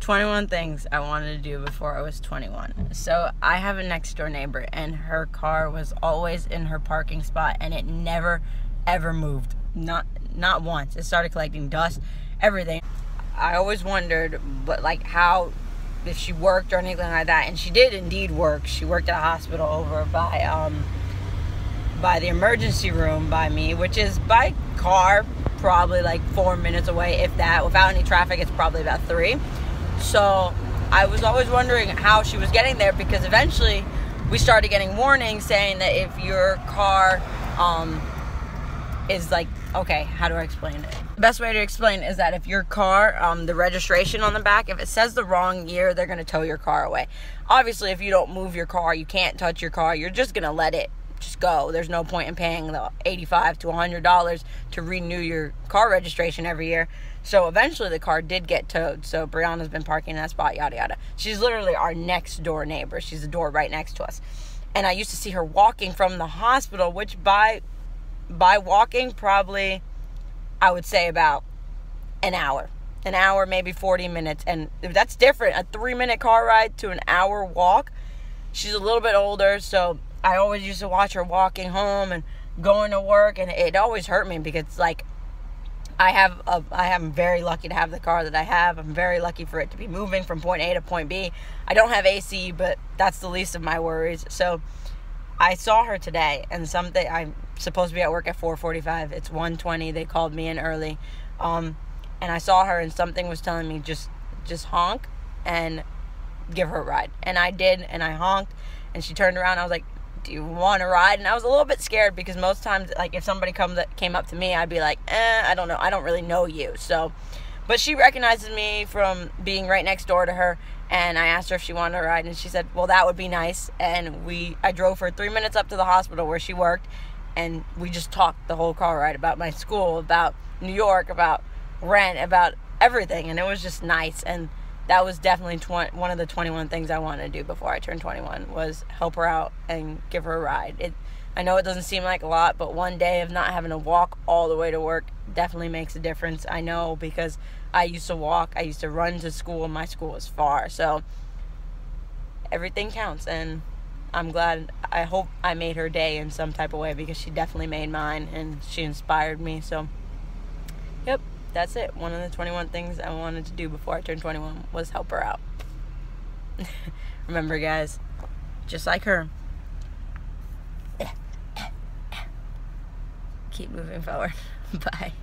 21 things I wanted to do before I was 21. So I have a next door neighbor, and her car was always in her parking spot, and it never ever moved. Not once. It started collecting dust, everything. I always wondered, but like how, if she worked or anything like that, and she did indeed work. She worked at a hospital over by the emergency room by me, which is by car probably like 4 minutes away, if that. Without any traffic, it's probably about 3. So I was always wondering how she was getting there, because eventually we started getting warnings saying that if your car is like, okay, how do I explain it? The best way to explain is that if your car, the registration on the back, if it says the wrong year, they're going to tow your car away. Obviously, if you don't move your car, you can't touch your car, you're just going to let it just go. There's no point in paying the $85 to $100 to renew your car registration every year. So eventually the car did get towed. So Brianna's been parking in that spot, yada yada. She's literally our next door neighbor. She's the door right next to us. And I used to see her walking from the hospital, which by walking probably, I would say about an hour, maybe 40 minutes. And that's different. A 3-minute car ride to an hour walk. She's a little bit older, so I always used to watch her walking home and going to work, and it always hurt me, because like I am very lucky to have the car that I have. I'm very lucky for it to be moving from point A to point B. I don't have AC, but that's the least of my worries. So I saw her today, and I'm supposed to be at work at 4:45. It's 1:20. They called me in early, and I saw her, and something was telling me just honk and give her a ride. And I did, and I honked, and she turned around. I was like, do you want to ride? And I was a little bit scared, because most times, like, if somebody came up to me, I'd be like, I don't know, I don't really know you. So, but she recognizes me from being right next door to her, and I asked her if she wanted to ride, and she said, well, that would be nice. And I drove her 3 minutes up to the hospital where she worked, and we just talked the whole car ride about my school, about New York, about rent, about everything, and it was just nice. And that was definitely one of the 21 things I wanted to do before I turned 21, was help her out and give her a ride. I know it doesn't seem like a lot, but one day of not having to walk all the way to work definitely makes a difference. I know, because I used to walk, I used to run to school, and my school was far. So everything counts, and I'm glad. I hope I made her day in some type of way, because she definitely made mine, and she inspired me. So, yep. That's it. One of the 21 things I wanted to do before I turned 21 was help her out. Remember, guys, just like her, keep moving forward. Bye.